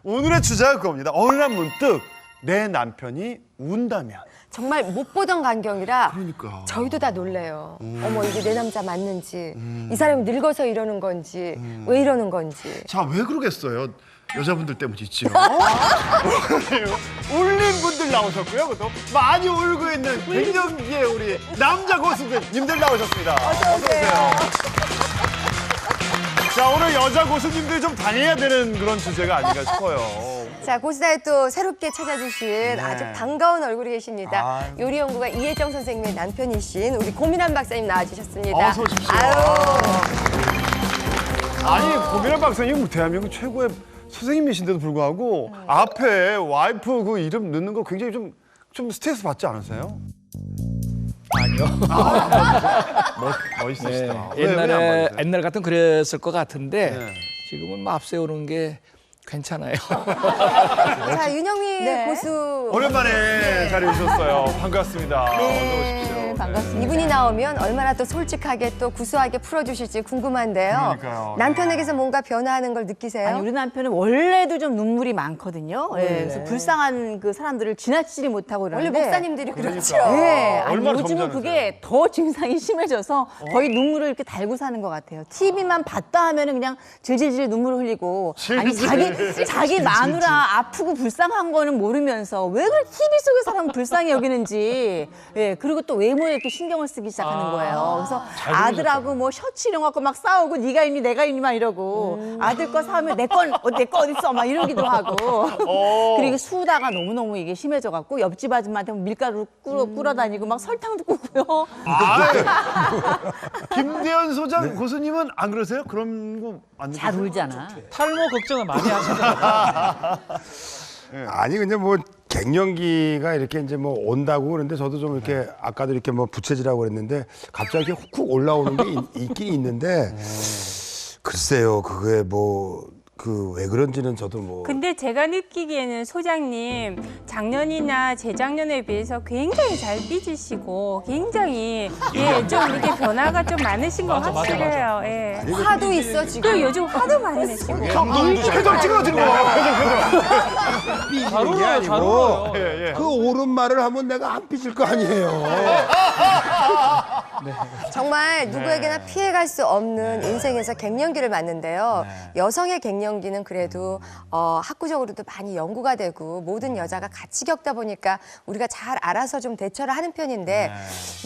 오늘의 주제가 그겁니다. 어느 날 문득 내 남편이 운다면. 정말 못 보던 광경이라 그러니까. 저희도 다 놀래요. 어머 이게 내 남자 맞는지 이 사람이 늙어서 이러는 건지 왜 이러는 건지. 자, 왜 그러겠어요? 여자분들 때문이지요. 울린 분들 나오셨고요. 그것도 많이 울고 있는 갱년기의 우리 남자 고수님들 나오셨습니다. 어서 오세요. 자, 오늘 여자 고수님들이 좀 당해야 되는 그런 주제가 아닌가 싶어요. 자, 고수다에 또 새롭게 찾아주신 아주 반가운 얼굴이 계십니다. 아유. 요리연구가 이혜정 선생님의 남편이신 우리 고민한 박사님 나와주셨습니다. 어서 오십시오. 아유. 아니, 고민한 박사님 대한민국 최고의 선생님이신데도 불구하고 앞에 와이프 그 이름 넣는 거 굉장히 좀 스트레스 받지 않으세요? 아니요. 멋있으시다. 네, 왜 안 받으세요? 옛날 같은 그랬을 것 같은데 네. 지금은 뭐 앞세우는 게 괜찮아요. 자, 윤영미 고수. 오랜만에 자리해 주셨어요. 반갑습니다. 어서 오십시오. 반갑습니다. 이분이 나오면 얼마나 또 솔직하게 또 구수하게 풀어주실지 궁금한데요. 그러니까요. 남편에게서 뭔가 변화하는 걸 느끼세요? 아니, 우리 남편은 원래도 좀 눈물이 많거든요. 예, 그래서 불쌍한 그 사람들을 지나치지 못하고 원래 그러는데. 목사님들이 그렇죠. 네, 아니, 얼마나 요즘은 점잖으세요? 그게 더 증상이 심해져서 거의 눈물을 이렇게 달고 사는 것 같아요. TV만 봤다 하면은 그냥 질질질 눈물을 흘리고. 아니, 자기 마누라 아프고 불쌍한 거는 모르면서 왜 그렇게 TV 속의 사람은 불쌍히 여기는지. 예, 그리고 또 외모에 이렇게 신경을 쓰기 시작하는 거예요. 그래서 아들하고 뭐 셔츠 이런 거 갖고 막 싸우고 네가 입니 내가 입니 막 이러고 아들 거 사면 내 거 어디 있어 막 이러기도 하고. 그리고 수다가 너무너무 이게 심해져 갖고 옆집 아줌마한테 밀가루 꾸러 다니고 막 설탕도 꾸고요. 김대현 소장 고수님은 안 그러세요? 그런 거 안 잘 느끼세요? 울잖아. 탈모 걱정을 많이 하시잖아요. 아니 근데 뭐 갱년기가 이렇게 이제 뭐 온다고 그러는데 저도 좀 이렇게 아까도 이렇게 뭐 부채질하고 그랬는데 갑자기 이렇게 훅훅 올라오는 게 있긴 있는데 글쎄요 그게 뭐 그 왜 그런지는 저도 뭐 근데 제가 느끼기에는 소장님 작년이나 재작년에 비해서 굉장히 잘 삐지시고 굉장히 좀 이렇게 변화가 좀 많으신 것 확실해요. 예. 화도 있어 지금. 그 요즘 화도 많이 내시고. 표정 찌그러지는 거. 삐지는 게 아니고 그 옳은 말을 하면 내가 안 삐질 거 아니에요. 정말 누구에게나 피해갈 수 없는 인생에서 갱년기를 맞는데요. 여성의 갱년기는 그래도 학구적으로도 많이 연구가 되고 모든 여자가 같이 겪다 보니까 우리가 잘 알아서 좀 대처를 하는 편인데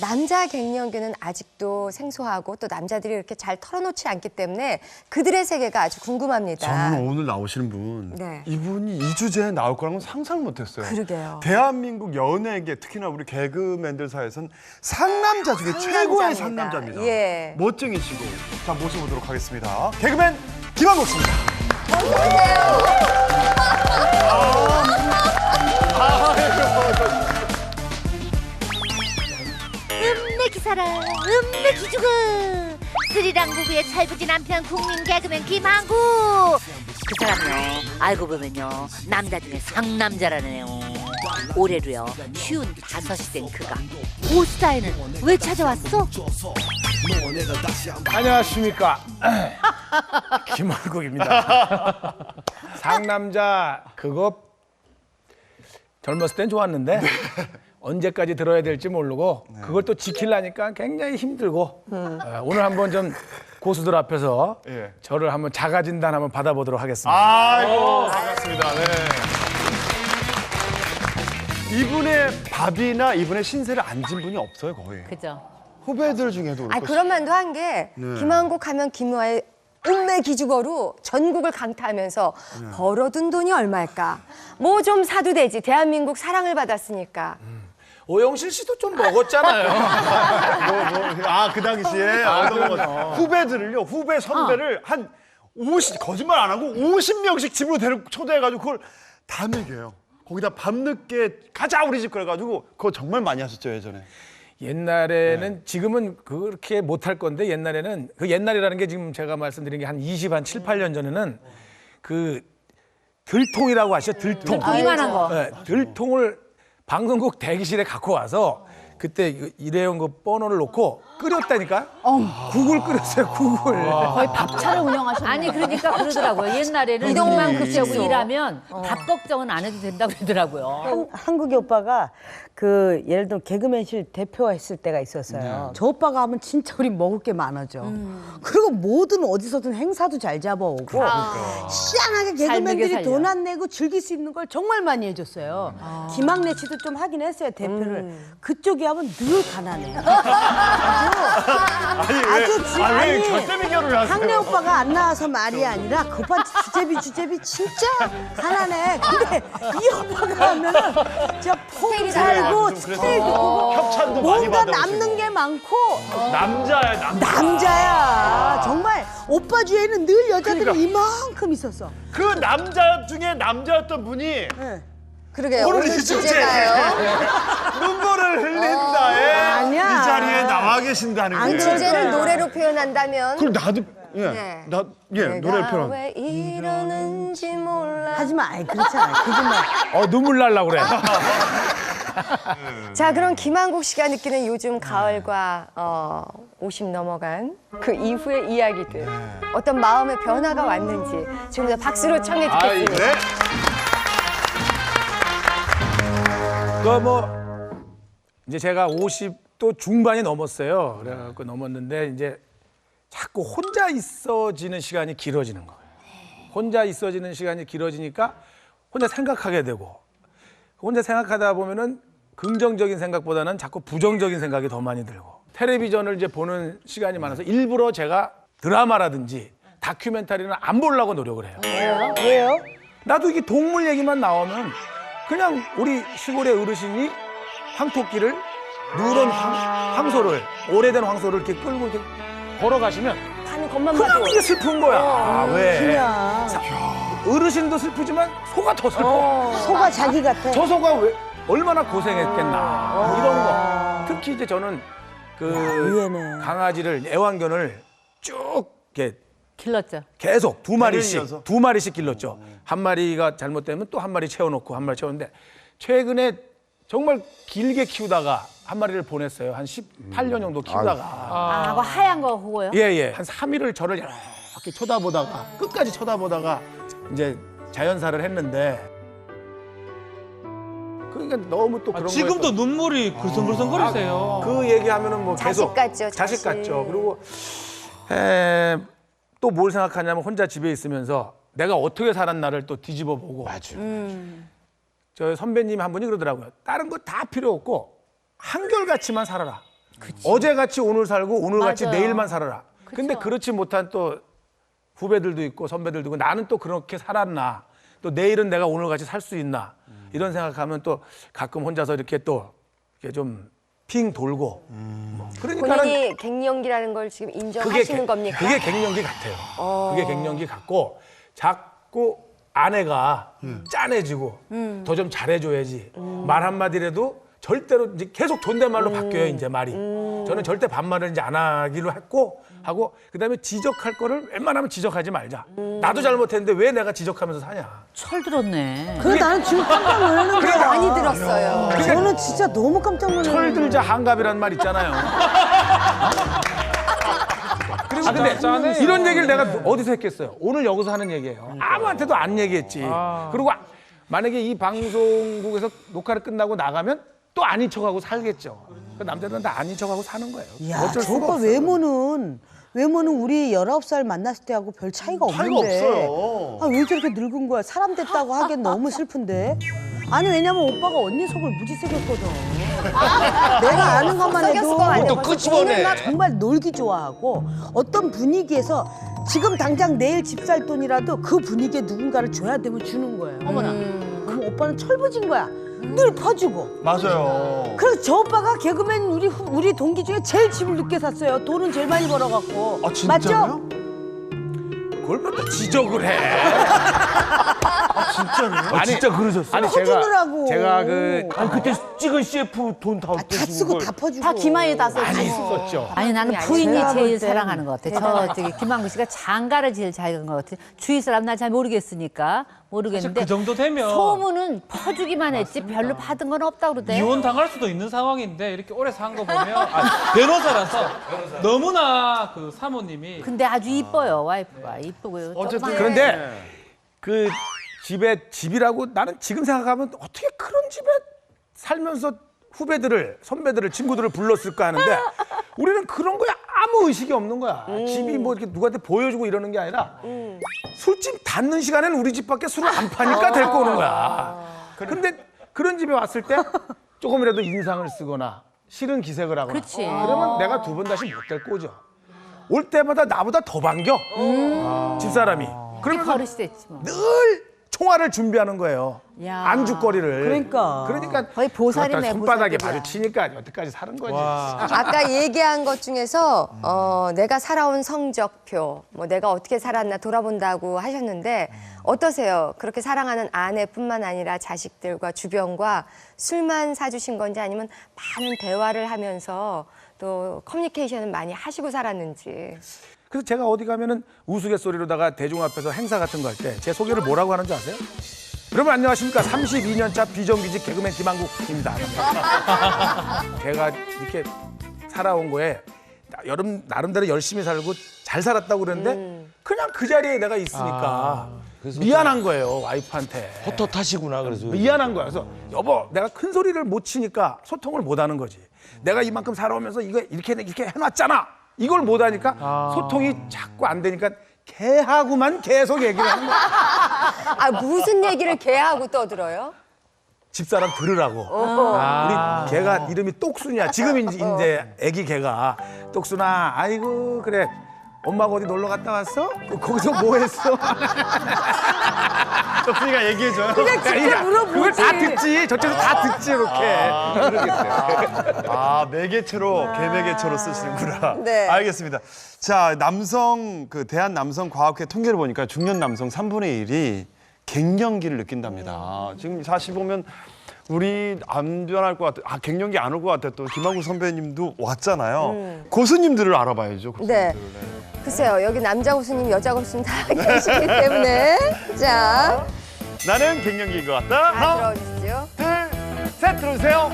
남자 갱년기는 아직도 생소하고 또 남자들이 이렇게 잘 털어놓지 않기 때문에 그들의 세계가 아주 궁금합니다. 저는 오늘 나오시는 분, 네. 이분이 이 주제에 나올 거라고는 상상 못했어요. 그러게요. 대한민국 연예계, 특히나 우리 개그맨들 사이에선 상남자 중에 최고의 상남자입니다. 예. 멋쟁이시고. 자, 모셔보도록 하겠습니다. 개그맨 김한국 씨입니다. 음내 기사라 음내 기주그 스리랑 부부의 철부지 남편 국민 개그맨 김한구 그 사람요 알고 보면요 남자 중에 상남자라네요. 올해로요 55이 된 그가 고스타에는 왜 찾아왔어? 안녕하십니까. 김한국입니다. 상남자 그거 젊었을 땐 좋았는데 언제까지 들어야 될지 모르고 그걸 또 지키려니까 굉장히 힘들고 오늘 한번 좀 고수들 앞에서 예. 저를 한번 자가 진단 한번 받아보도록 하겠습니다. 아이고, 반갑습니다. 네. 이분의 밥이나 이분의 신세를 안 진 분이 없어요, 거의. 그죠. 후배들 중에도 그렇고. 그런 말도 한 게 김한국 하면 김우아의 음매 기주거로 전국을 강타하면서 벌어둔 돈이 얼마일까? 뭐 좀 사도 되지. 대한민국 사랑을 받았으니까. 오영실 씨도 좀 먹었잖아요. 그 당시에 후배들을요, 후배 선배를 한 50, 거짓말 안 하고 50명씩 집으로 초대해가지고 그걸 다 먹여요. 거기다 밤늦게 가자 우리 집 그래가지고 그거 정말 많이 하셨죠 예전에. 옛날에는 지금은 그렇게 못할 건데 옛날에는 그 옛날이라는 게 지금 제가 말씀드린 게 한 7, 8년 전에는 그 들통이라고 아시죠? 들통. 이만한 거. 네, 들통을 방송국 대기실에 갖고 와서 그때 일회용 그 버너를 놓고 끓였다니까. 국을 끓였어요. 국을. 거의 밥차를 운영하셨네요. 아니 그러니까 그러더라고요. 옛날에는 이동만 이만 급제하고 급식소. 일하면 밥 걱정은 안 해도 된다고 그러더라고요. 한국의 오빠가 그 예를 들어 개그맨실 대표했을 때가 있었어요. 저 오빠가 하면 진짜 우리 먹을 게 많아져. 그리고 뭐든 어디서든 행사도 잘 잡아오고 희한하게 개그맨들이 살려. 돈 안 내고 즐길 수 있는 걸 정말 많이 해줬어요. 김학래 씨도 좀 하긴 했어요 대표를. 그쪽이 하면 늘 가난해. 왜 절대 비교를 하세요? 학래 오빠가 안 나와서 말이 아니라 그 오빠 주제비 진짜 가난해. 근데 이 오빠가 하면은 진짜 폼 살고 스타일도 있고 협찬도 많이 뭔가 받아오시고. 남는 게 많고 남자야. 남자야. 정말 오빠 주위에는 늘 여자들이 그러니까. 이만큼 있었어. 그 남자 중에 남자였던 분이 그러게요. 오늘 오늘 이 주제에 주제가요. 눈물을 흘린다에 아니야. 이 자리에 나와 계신다는 게. 그 주제를 노래로 표현한다면 그럼 나도 네. 노래 내가 표현. 왜 이러는지 몰라. 하지마. 아이 그렇지 않아. 거짓말. 눈물 날라 그래. 자, 그럼 김한국 씨가 느끼는 요즘 가을과 50 넘어간 그 이후의 이야기들, 어떤 마음의 변화가 왔는지 지금부터 박수로 청해 듣겠습니다. 네. 이제 제가 50도 중반이 넘었어요. 그래갖고 넘었는데 이제 자꾸 혼자 있어지는 시간이 길어지는 거예요. 혼자 있어지는 시간이 길어지니까 혼자 생각하게 되고, 혼자 생각하다 보면은 긍정적인 생각보다는 자꾸 부정적인 생각이 더 많이 들고, 텔레비전을 이제 보는 시간이 많아서 일부러 제가 드라마라든지 다큐멘터리는 안 보려고 노력을 해요. 왜요? 나도 이게 동물 얘기만 나오면 그냥 우리 시골의 어르신이 황토끼를 누런 황소를, 오래된 황소를 이렇게 끌고 이렇게 걸어가시면 가는 것만 그냥 봐도 이게 슬픈 거야. 왜? 그냥 어르신도 슬프지만 소가 더 슬퍼. 소가 자기 같아. 저 소가 왜 얼마나 고생했겠나. 뭐 이런 거. 특히 이제 저는 그 의외네. 강아지를, 애완견을 쭉 이렇게 길렀죠. 계속 두 이어서? 마리씩 길렀죠. 한 마리가 잘못되면 또 한 마리 채워놓고 한 마리 채웠는데, 최근에 정말 길게 키우다가 한 마리를 보냈어요. 한 18년 정도 키우다가. 그거 하얀 거 그거요? 예. 한 3일을 저를 이렇게 쳐다보다가, 끝까지 쳐다보다가 이제 자연사를 했는데, 그러니까 너무 또 그런 거에 지금도 또 눈물이 글썽글썽거리세요. 그 얘기하면은 뭐 계속 자식 같죠, 자식 자식. 같죠. 그리고 또 뭘 생각하냐면, 혼자 집에 있으면서 내가 어떻게 살았나를 또 뒤집어 보고. 맞아. 저 선배님 한 분이 그러더라고요. 다른 거 다 필요 없고 한결같이만 살아라. 어제같이 오늘 살고 오늘같이 맞아요. 내일만 살아라. 근데 그렇지 못한 또 후배들도 있고 선배들도 있고, 나는 또 그렇게 살았나, 또 내일은 내가 오늘같이 살 수 있나, 이런 생각하면 또 가끔 혼자서 이렇게 또 이렇게 좀 핑 돌고. 그러니까는 본인이 갱년기라는 걸 지금 인정하시는 겁니까? 그게 갱년기 같아요. 그게 갱년기 같고, 자꾸 아내가 짠해지고 더 좀 잘해줘야지. 말 한마디라도 절대로 이제 계속 존댓말로 바뀌어요, 이제 말이. 저는 절대 반말을 이제 안 하기로 하고, 그다음에 지적할 거를 웬만하면 지적하지 말자. 나도 잘못했는데 왜 내가 지적하면서 사냐. 철 들었네. 그래 나는 지금 깜짝 놀라는 거야. 많이 들었어요. 저는 진짜 너무 깜짝 놀랐어요. 철들자 한갑이란 말 있잖아요. 그리고 근데 이런 얘기를 내가 어디서 했겠어요? 오늘 여기서 하는 얘기예요. 아무한테도 안 얘기했지. 그리고 만약에 이 방송국에서 녹화를 끝나고 나가면 또 아닌 척하고 살겠죠. 그 남자들은 다 아닌 척하고 사는 거예요. 야, 어쩔 저 수가 오빠 없어요. 외모는 우리 19살 만났을 때하고 별 차이가 없는데. 없어요. 아, 왜 저렇게 늙은 거야? 사람 됐다고 하기엔 너무 슬픈데. 아니 왜냐면 오빠가 언니 속을 무지 새겼거든. 내가 아는 것만 썩였을 해도 것 같아요. 오늘 막 정말 놀기 좋아하고, 어떤 분위기에서 지금 당장 내일 집 살 돈이라도 그 분위기에 누군가를 줘야 되면 주는 거예요. 어머나. 그럼 오빠는 철부진 거야. 늘 퍼주고. 맞아요. 그래서 저 오빠가 개그맨 우리 동기 중에 제일 집을 늦게 샀어요. 돈은 제일 많이 벌어갖고. 아, 진짜요? 맞죠? 그걸 또 지적을 해. 아니, 진짜 그러셨어요? 아니 퍼주느라고. 제가 그 아니 그때 찍은 CF 돈 다 다 쓰고 다 퍼주고. 다 김아에 다 썼지. 많이 썼죠. 아니 나는 아니, 부인이 제가 볼 제일 땐 사랑하는 것 같아. 저 저기 김한국 씨가 장가를 제일 잘 간 것 같아. 주위 사람 날 잘 모르겠으니까 사실 모르겠는데 그 정도 되면 소문은 퍼주기만 했지 별로 받은 건 없다고 그러대. 이혼 당할 수도 있는 상황인데 이렇게 오래 산 거 보면 변호사라서 너무나 그 사모님이 근데 아주 이뻐요 와이프가 이쁘고요. 어쨌든 그런데 그 집이라고 나는 지금 생각하면 어떻게 그런 집에 살면서 후배들을 선배들을 친구들을 불렀을까 하는데 우리는 그런 거에 아무 의식이 없는 거야. 집이 뭐 이렇게 누구한테 보여주고 이러는 게 아니라 술집 닫는 시간에는 우리 집밖에 술을 안 파니까 데리고 오는 거야. 그런데 그런 집에 왔을 때 조금이라도 인상을 쓰거나 싫은 기색을 하거나 그렇지. 그러면 내가 두 번 다시 못 데리고 오죠. 올 때마다 나보다 더 반겨 집사람이. 그러면서 버릇이 됐지 뭐. 늘 총알을 준비하는 거예요. 야. 안주거리를. 그러니까. 거의 보살이네, 그것도 손바닥에 보살이야. 마주치니까 여태까지 사는 거지. 아까 얘기한 것 중에서 내가 살아온 성적표, 뭐 내가 어떻게 살았나 돌아본다고 하셨는데 어떠세요? 그렇게 사랑하는 아내뿐만 아니라 자식들과 주변과 술만 사주신 건지 아니면 많은 대화를 하면서 또 커뮤니케이션을 많이 하시고 살았는지. 그래서 제가 어디 가면은 우스갯소리로다가 대중 앞에서 행사 같은 거 할 때 제 소개를 뭐라고 하는지 아세요? 여러분 안녕하십니까? 32년 차 비정규직 개그맨 김한국입니다. 제가 이렇게 살아온 거에 나름대로 열심히 살고 잘 살았다고 그러는데 그냥 그 자리에 내가 있으니까 미안한 거예요 와이프한테. 헛헛하시구나 그래서 미안한 거야. 그래서 여보 내가 큰 소리를 못 치니까 소통을 못 하는 거지. 내가 이만큼 살아오면서 이거 이렇게 해놨잖아. 이걸 못 하니까 소통이 자꾸 안 되니까 걔하고만 계속 얘기를 하는 거야. 아, 무슨 얘기를 걔하고 떠들어요? 집사람 들으라고. 우리 걔가 이름이 똑순이야. 지금 이제 애기 걔가 똑순아. 아이고 그래. 엄마가 어디 놀러 갔다 왔어? 거기서 뭐 했어? 떡순이가 얘기해줘요. 그냥 직접 물어보지. 그걸 다 듣지. 저쪽에서 다 듣지 이렇게. 아, 매개체로, 개매개체로 쓰시는구나. 네. 알겠습니다. 자, 대한 남성 과학회 통계를 보니까 중년 남성 3분의 1이 갱년기를 느낀답니다. 지금 사실 보면 우리 안 변할 것 같아. 갱년기 안 올 것 같아. 또 김한국 선배님도 왔잖아요. 고수님들을 알아봐야죠. 네. 글쎄요, 여기 남자 고수님, 여자 고수님 다 계시기 때문에. 자, 나는 갱년기인 것 같다. 다 하나, 들어주시죠. 둘, 셋 들어주세요.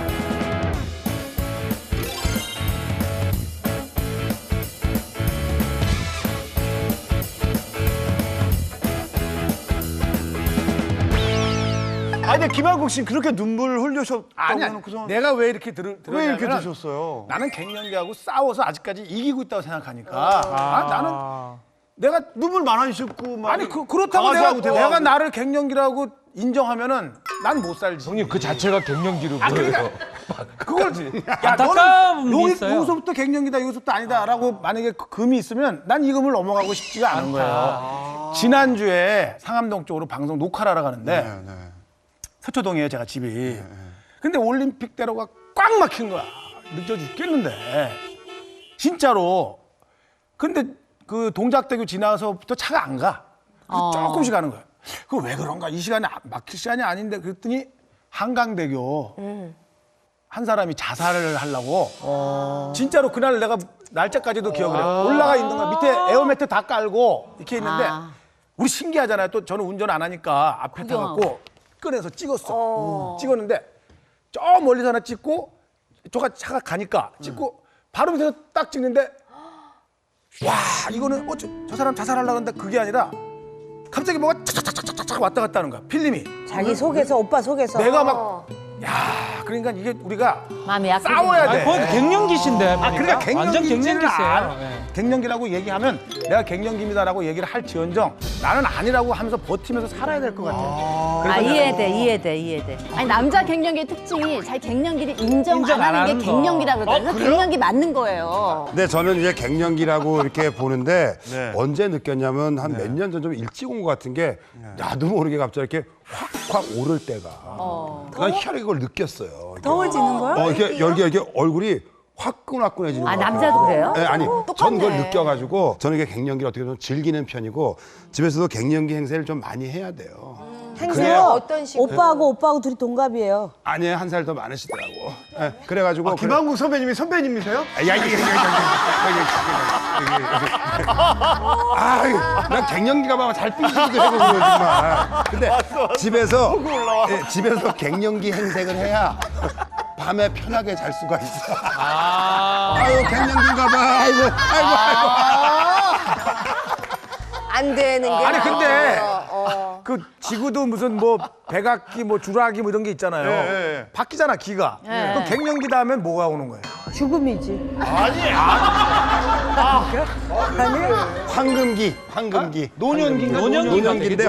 근데 김한국 씨 그렇게 눈물 흘리셨다고 아니야. 내가 왜 이렇게 왜 이렇게 들었냐면 드셨어요? 나는 갱년기하고 싸워서 아직까지 이기고 있다고 생각하니까 나는 내가 눈물 많아지셨고 막 아니 그렇다고 강아지하고 내가 대화하고. 나를 갱년기라고 인정하면은 난 못 살지. 형님 그 자체가 갱년기로 그러니까 그걸지. 야 안타까움이 너는 있어요. 여기서부터 갱년기다 여기서부터 아니다라고 만약에 금이 있으면 난 이 금을 넘어가고 싶지가 않은 거예요. 지난주에 상암동 쪽으로 방송 녹화를 하러 가는데 서초동이에요 제가 집이. 근데 올림픽대로가 꽉 막힌 거야. 늦어 죽겠는데 진짜로. 근데 그 동작대교 지나서부터 차가 안 가. 조금씩 가는 거야. 그 왜 그런가? 이 시간에 막힐 시간이 아닌데 그랬더니 한강대교 한 사람이 자살을 하려고 진짜로 그날 내가 날짜까지도 기억을 해. 올라가 있는 거야. 밑에 에어매트 다 깔고 이렇게 있는데 우리 신기하잖아요. 또 저는 운전 안 하니까 앞에 타갖고 꺼내서 찍었어. 찍었는데 저 멀리서 하나 찍고 저가 차가 가니까 찍고 바로 밑에서 딱 찍는데 와 이거는 저 사람 자살하려고 하는데 그게 아니라 갑자기 뭐가 착착착착착 왔다 갔다 하는 거야. 필름이. 자기 속에서 오빠 속에서. 내가 막 야 그러니까 이게 우리가 마음이 약해. 싸워야 돼. 거의 갱년기신데 그러니까 완전 갱년기세요. 갱년기세요. 갱년기라고 얘기하면 내가 갱년기입니다라고 얘기를 할지언정 나는 아니라고 하면서 버티면서 살아야 될 것 같아. 이해돼. 아니 남자 갱년기의 특징이 자기 갱년기를 인정 인정 안 안 하는 하는 게 거. 갱년기라고 그러거든요. 그래서 갱년기 맞는 거예요. 근데 저는 이제 갱년기라고 이렇게 보는데 네. 언제 느꼈냐면 한 몇 년 전 좀 일찍 온 것 같은 게 나도 모르게 갑자기 이렇게 확확 오를 때가 난 희한하게 그걸 느꼈어요. 더워지는 거야? 이게 얼굴이 화끈화끈해지는 거예요. 남자도 그래요? 네, 아니 전 그걸 느껴가지고 저는 이게 갱년기를 어떻게 보면 즐기는 편이고 집에서도 갱년기 행세를 좀 많이 해야 돼요. 행세는 어떤 식으로? 오빠하고 둘이 동갑이에요. 아니 한 살 더 많으시더라고. 예, 그래가지고 김한국 선배님이 선배님이세요? 난 갱년기가 막 잘 삐지기도 해고 그래 정말. 근데 집에서 갱년기 행색을 해야 밤에 편하게 잘 수가 있어. 아유 갱년기인가 봐. 아이고. 안 되는 게 아니 근데 나아요. 그 지구도 무슨 뭐 백악기 뭐 주라기 뭐 이런 게 있잖아요. 예. 바뀌잖아 기가. 그럼 갱년기 다음엔 뭐가 오는 거예요? 죽음이지. 황금기. 노년기인데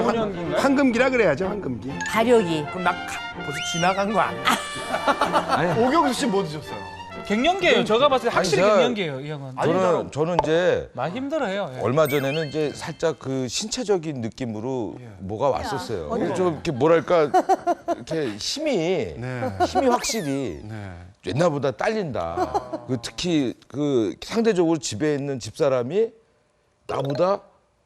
황금기라 그래야죠 황금기. 발효기. 그럼 나 벌써 지나간 거 아니야? 오경수 씨 뭐 드셨어요? 갱년기예요. 제가 봤을 때 확실히 제가- 갱년기예요, 이 형은. 저는 이제 많이 힘들어해요. 예. 얼마 전에는 이제 살짝 그 신체적인 느낌으로 뭐가 왔었어요. 좀 이렇게 뭐랄까 이렇게 힘이 확실히 옛날보다 딸린다. 그 특히 그 상대적으로 집에 있는 집사람이 나보다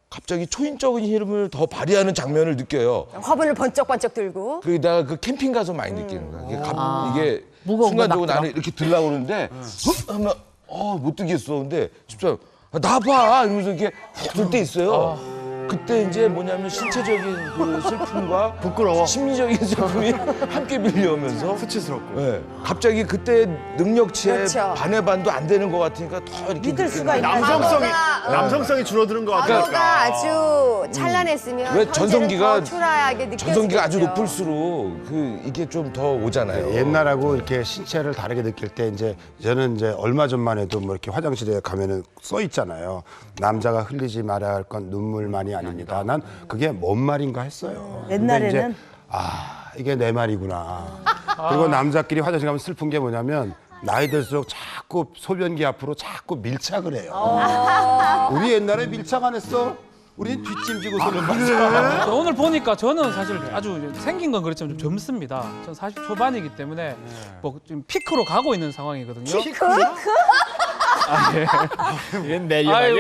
갑자기 초인적인 힘을 더 발휘하는 장면을 느껴요. 화분을 번쩍번쩍 들고. 내가 그 캠핑 가서 많이 느끼는 거야. 이게 무거운 거 순간적으로 막 나는 이렇게 들라고 그러는데 하면 못 들겠어. 근데 집사람 나봐 이러면서 이렇게 들 때 있어요. 그때 이제 뭐냐면 신체적인 그 슬픔과 부끄러워. 심리적인 슬픔이 함께 밀려오면서 수치스럽고. 네. 갑자기 그때 능력치에 그렇죠. 반의 반도 안 되는 것 같으니까 더 이렇게 믿을 수가 있나? 남성성이 줄어드는 것 같아요. 과거가 아주 찬란했으면 왜 현재는 더 초라하게 느껴지겠죠. 전성기가 아주 높을수록 이게 좀 더 오잖아요. 옛날하고 이렇게 신체를 다르게 느낄 때 이제 저는 이제 얼마 전만 해도 뭐 이렇게 화장실에 가면은 써 있잖아요. 남자가 흘리지 말아야 할 건 눈물만이 아닙니다. 난 그게 뭔 말인가 했어요. 근데 옛날에는? 이제 이게 내 말이구나. 그리고 남자끼리 화장실 가면 슬픈 게 뭐냐면 나이 들수록 자꾸 소변기 앞으로 자꾸 밀착을 해요. 우리 옛날에 밀착 안 했어? 우린 뒷짐지고 소변 봤어. 오늘 보니까 저는 사실 아주 생긴 건 그렇지만 좀 젊습니다. 전 40 초반이기 때문에 뭐 지금 피크로 가고 있는 상황이거든요. 이건 아유,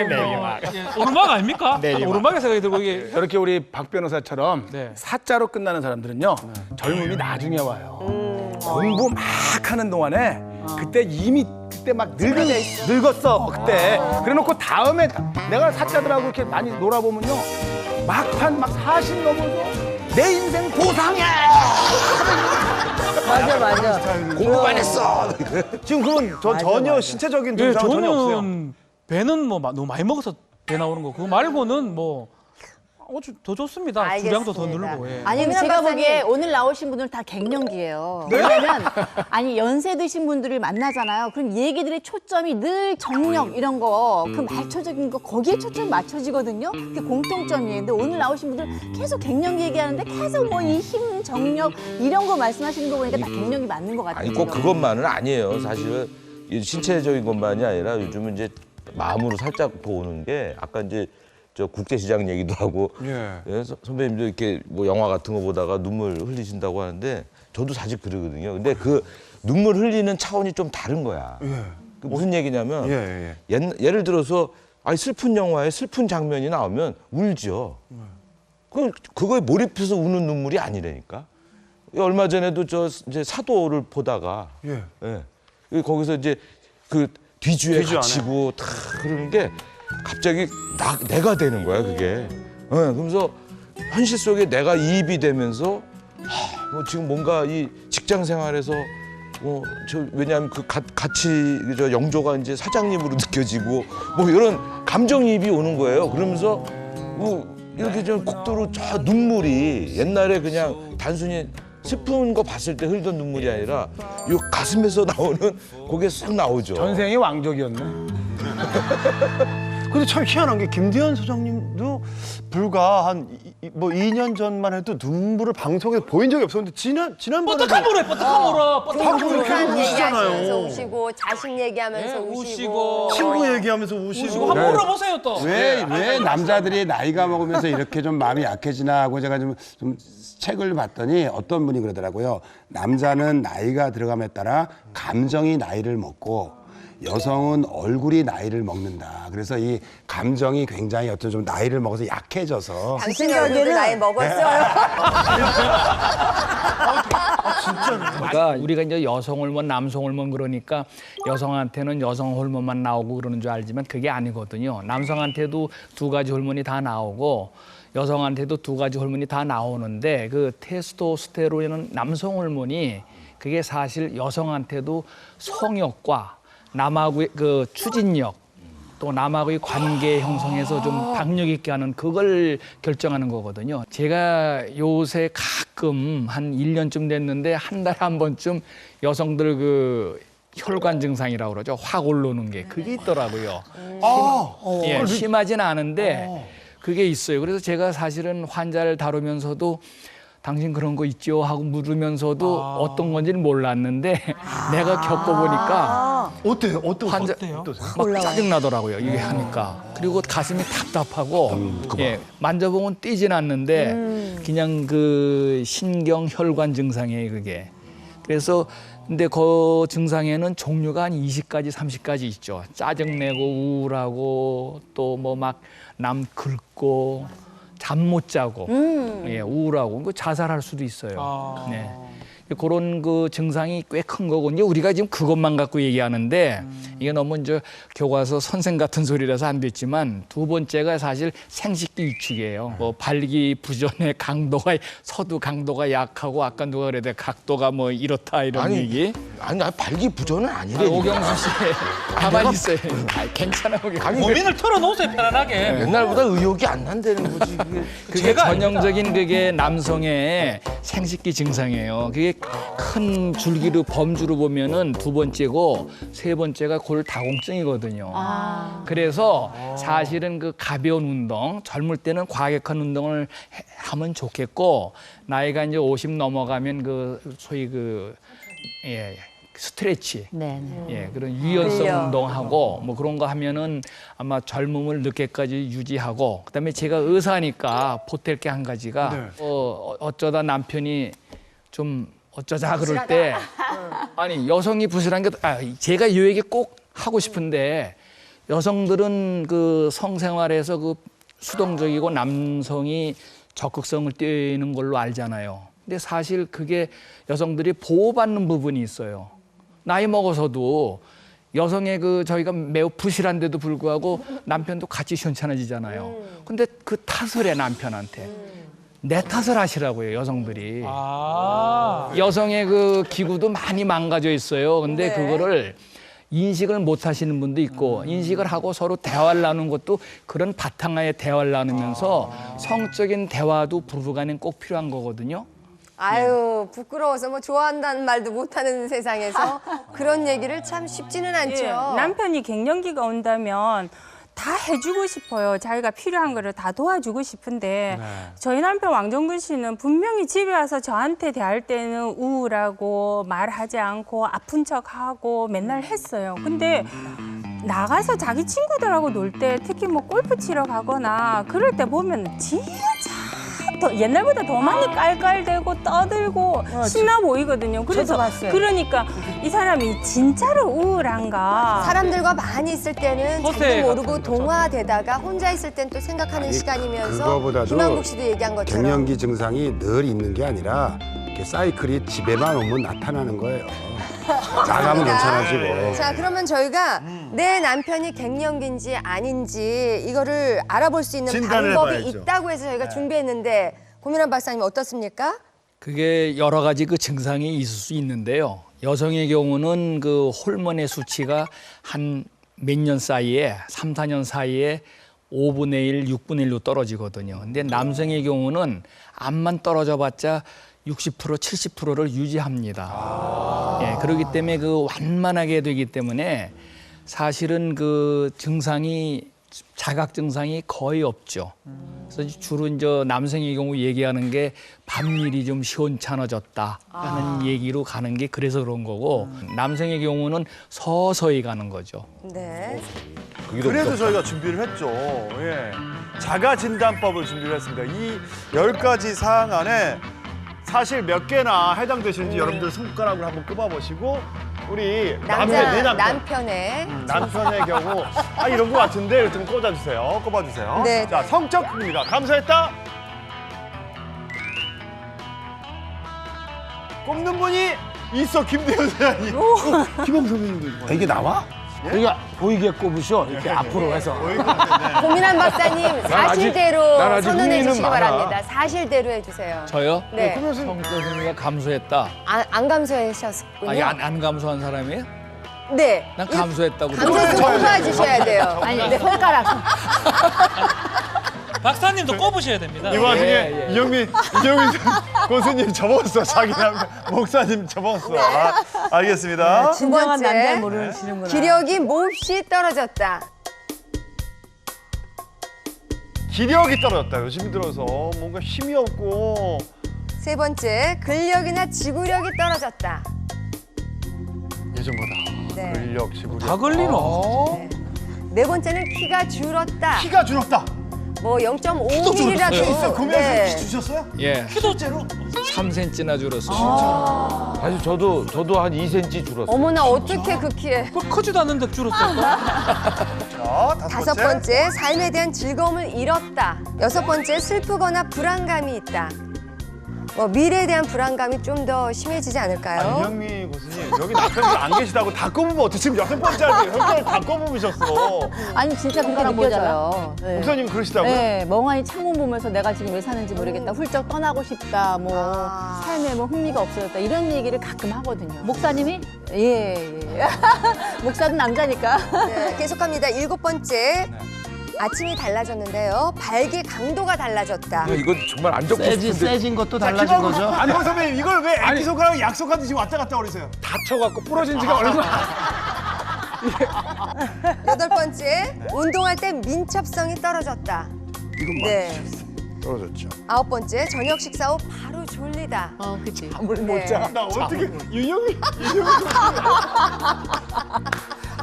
오르막 아닙니까? 오르막의 생각이 들고 이게 저렇게 우리 박 변호사처럼 네. 사자로 끝나는 사람들은요 젊음이 나중에 와요. 공부 막 하는 동안에 그때 이미 막 늙었어 그때. 그래놓고 다음에 내가 사자들하고 이렇게 많이 놀아보면요 막판 막 40 넘어서 내 인생 보상이야. 맞아. 공부만 했어. 지금 그건 전혀 신체적인 예, 증상은 전혀 없어요. 저는 배는 뭐 너무 많이 먹어서 배 나오는 거 그거 말고는 뭐 더 좋습니다. 주량도 더 알겠습니다. 늘고. 예. 아니 김민아 제가 박사님. 보기에 오늘 나오신 분들은 다 갱년기예요. 왜냐면 아니 연세 드신 분들을 만나잖아요. 그럼 얘기들의 초점이 늘 정력 이런 거 그 말초적인 거 거기에 초점이 맞춰지거든요. 그게 공통점이에요. 근데 오늘 나오신 분들 계속 갱년기 얘기하는데 계속 뭐 이 힘, 정력 이런 거 말씀하시는 거 보니까 다 갱년기 맞는 것 같아요. 아니 꼭 그것만은 아니에요. 사실은 이 신체적인 것만이 아니라 요즘은 이제 마음으로 살짝 보는 게 아까 이제 저 국제시장 얘기도 하고 선배님도 이렇게 뭐 영화 같은 거 보다가 눈물 흘리신다고 하는데 저도 사실 그러거든요. 근데 그 눈물 흘리는 차원이 좀 다른 거야. 그 무슨 얘기냐면 예를 들어서 슬픈 영화에 슬픈 장면이 나오면 울죠. 그거에 몰입해서 우는 눈물이 아니라니까. 얼마 전에도 이제 사도를 보다가 거기서 이제 그 뒤주에 갇히고 다 그러는 게 갑자기 내가 되는 거야 그게. 그러면서 현실 속에 내가 이입이 되면서 뭐 지금 뭔가 이 직장 생활에서 왜냐하면 그 같이 저 영조가 이제 사장님으로 느껴지고 뭐 이런 감정이입이 오는 거예요. 그러면서 뭐 이렇게 좀 곡도로 저 눈물이 옛날에 그냥 단순히 슬픈 거 봤을 때 흘던 눈물이 아니라 이 가슴에서 나오는 그게 쏙 나오죠. 전생이 왕족이었네. 근데 참 희한한 게 김대현 소장님도 불과 한 뭐 2년 전만 해도 눈물을 방송에서 보인 적이 없었는데 지난번에 부모님 얘기하면서 우시잖아요. 우시고 자식 얘기하면서 우시고 친구 얘기하면서 우시고 한번 물어보세요 또. 왜 남자들이 나이가 먹으면서 이렇게 좀 마음이 약해지나 하고 제가 좀 책을 봤더니 어떤 분이 그러더라고요. 남자는 나이가 들어감에 따라 감정이 나이를 먹고 여성은 얼굴이 나이를 먹는다. 그래서 이 감정이 굉장히 어떤 좀 나이를 먹어서 약해져서 당신이 얼굴도 나이 먹었어요. 그러니까 우리가 이제 여성 호르몬, 남성 호르몬 그러니까 여성한테는 여성 호르몬만 나오고 그러는 줄 알지만 그게 아니거든요. 남성한테도 두 가지 호르몬이 다 나오고 여성한테도 두 가지 호르몬이 다 나오는데 그 테스토스테론이라는 남성 호르몬이 그게 사실 여성한테도 성욕과 남하고의 그 추진력 또 남하고의 관계 형성해서 좀 박력 있게 하는 그걸 결정하는 거거든요. 제가 요새 가끔 한 1년쯤 됐는데 한 달에 한 번쯤 여성들 그 혈관 증상이라고 그러죠. 확 올라오는 게 그게 있더라고요. 예, 심하진 않은데 그게 있어요. 그래서 제가 사실은 환자를 다루면서도 당신 그런 거 있죠? 하고 물으면서도 어떤 건지는 몰랐는데 내가 겪어보니까 어때요? 환자 막 짜증나더라고요. 이게 하니까. 그리고 가슴이 답답하고 예, 만져보면 뛰진 않는데 그냥 그 신경 혈관 증상이에요, 그게. 그래서 근데 그 증상에는 종류가 한 20가지, 30가지 있죠. 짜증내고 우울하고 또 뭐 막 남 긁고 잠 못 자고 예, 우울하고 그 자살할 수도 있어요. 네. 그런 그 증상이 꽤 큰 거고 이제 우리가 지금 그것만 갖고 얘기하는데 이게 너무 이제 교과서 선생 같은 소리라서 안 됐지만 두 번째가 사실 생식기 위축이에요. 뭐 발기부전의 강도가 서두 강도가 약하고 아까 누가 그래도 각도가 뭐 이렇다 이런 얘기. 아니 발기부전은 아니래. 오경수 씨 가만히 있어요. 괜찮아 오경수. 고민을 털어놓으세요 편안하게. 옛날보다 의욕이 안 난다는 거지. 그게 전형적인 그게 남성의 생식기 증상이에요. 그게 큰 줄기로 범주로 보면은 두 번째고 세 번째가 골다공증이거든요. 그래서 사실은 그 가벼운 운동, 젊을 때는 과격한 운동을 하면 좋겠고 나이가 이제 50 넘어가면 그 소위 그 스트레치, 예, 그런 유연성 운동하고 뭐 그런 거 하면은 아마 젊음을 늦게까지 유지하고 그다음에 제가 의사니까 보탤 게 한 가지가 어쩌다 남편이 좀 어쩌자 그럴 때 아니 여성이 부실한 게 제가 이 얘기 꼭 하고 싶은데 여성들은 그 성생활에서 그 수동적이고 남성이 적극성을 띠는 걸로 알잖아요. 근데 사실 그게 여성들이 보호받는 부분이 있어요. 나이 먹어서도 여성의 그 저희가 매우 부실한데도 불구하고 남편도 같이 시원찮아지잖아요. 근데 그 탓을 해 남편한테. 내 탓을 하시라고요, 여성들이. 여성의 그 기구도 많이 망가져 있어요. 근데 그거를 인식을 못 하시는 분도 있고 인식을 하고 서로 대화를 나누는 것도 그런 바탕하에 대화를 나누면서 성적인 대화도 부부간엔 꼭 필요한 거거든요. 아유 부끄러워서 뭐 좋아한다는 말도 못하는 세상에서 그런 얘기를 참 쉽지는 않죠. 예, 남편이 갱년기가 온다면 다 해주고 싶어요. 자기가 필요한 거를 다 도와주고 싶은데 저희 남편 왕정근 씨는 분명히 집에 와서 저한테 대할 때는 우울하고 말하지 않고 아픈 척하고 맨날 했어요. 근데 나가서 자기 친구들하고 놀 때 특히 뭐 골프 치러 가거나 그럴 때 보면 진짜 더 옛날보다 더 많이 깔깔대고 떠들고 신나 보이거든요. 그래서 그러니까 이 사람이 진짜로 우울한가? 사람들과 많이 있을 때는 자기도 모르고 동화되다가 혼자 있을 땐 또 생각하는 시간이면서 그거보다도 김한국 씨도 얘기한 것처럼 갱년기 증상이 늘 있는 게 아니라 이렇게 사이클이 집에만 오면 나타나는 거예요. 나가면 괜찮아지고. 자, 그러면 저희가 내 남편이 갱년기인지 아닌지 이거를 알아볼 수 있는 방법이 해봐야죠. 있다고 해서 저희가 준비했는데 고민한 박사님 어떻습니까? 그게 여러 가지 그 증상이 있을 수 있는데요. 여성의 경우는 그 호르몬의 수치가 한 몇 년 사이에 3, 4년 사이에 5분의 1, 6분의 1로 떨어지거든요. 근데 남성의 경우는 암만 떨어져 봤자 60%, 70%를 유지합니다. 예, 그렇기 때문에 그 완만하게 되기 때문에 사실은 그 증상이 자각 증상이 거의 없죠. 그래서 주로 이제 남성의 경우 얘기하는 게 밤일이 좀 시원찮아졌다 하는 얘기로 가는 게 그래서 그런 거고 남성의 경우는 서서히 가는 거죠. 네. 그래서 저희가 준비를 했죠. 예. 자가 진단법을 준비를 했습니다. 이 10가지 사항 안에 사실 몇 개나 해당되시는지 여러분들 손가락으로 한번 꼽아보시고 우리 남자 내 남편의 남편의 경우 이런 거 같은데 이렇게 꽂아주세요. 꼽아주세요. 네. 자, 성적입니다. 감사했다. 꼽는 분이 있어. 김대현 사장님. 김홍 선배님도 있고. 이게 나와? 이게 보이게 꼽으셔. 이렇게 앞으로 해서. 고민한 박사님 아직- 사실대로 난 아직 선언해 흥미는 주시기 많아. 바랍니다. 사실대로 해주세요. 저요? 네. 성적순위가 감소했다. 안 감소하셨군요. 아니 안 감소한 사람이에요? 네. 난 감소했다고. 감소했으면 꼽아주셔야 돼요. 아니 손가락. 박사님도 꼽으셔야 됩니다. 이 와중에 예. 이영민 교수님 접었어. 자기 남편 목사님 접었어. 알겠습니다. 두 진정한 번째, 남자를 모르시는구나. 기력이 몹시 떨어졌다. 기력이 떨어졌다. 요즘 들어서 뭔가 힘이 없고. 세 번째, 근력이나 지구력이 떨어졌다. 예전보다 네. 근력, 지구력. 다 걸리노. 네 번째는 키가 줄었다. 키가 줄었다. 뭐 0.5mm라도 있어. 구매해서 키 주셨어요? 예. 키도째로? 3cm나 줄었어요. 사실 저도 한 2cm 줄었어요. 어머나 어떻게 그 키에. 그 크지도 않는데 줄었어요. 자, 다섯 번째, 삶에 대한 즐거움을 잃었다. 여섯 번째, 슬프거나 불안감이 있다. 뭐 미래에 대한 불안감이 좀 더 심해지지 않을까요? 이영미 교수님 여기 남편분 안 계시다고 다 꼽으면 어떻게 지금 여섯 번째 할때 혈관을 다 꼽으셨어. 아니 진짜 그게 손가락 느껴져요. 네. 목사님 그러시다고요? 네, 멍하니 창문 보면서 내가 지금 왜 사는지 모르겠다. 훌쩍 떠나고 싶다. 뭐 삶에 뭐 흥미가 없어졌다. 이런 얘기를 가끔 하거든요. 목사님이? 예. 목사는 남자니까. 네, 계속합니다. 일곱 번째, 아침이 달라졌는데요. 발기 강도가 달라졌다. 이건 정말 안 적고 싶은데 세진 것도 자, 달라진 김학우 거죠? 안녕 선배님 이걸 왜 애기 손가락 약속하듯이 왔다 갔다 거리세요? 다쳐갖고 부러진 지가 얼마. 여덟 번째, 운동할 때 민첩성이 떨어졌다. 이건 네. 떨어졌죠. 아홉 번째, 저녁 식사 후 바로 졸리다. 그치. 네. 나 어떻게 유영미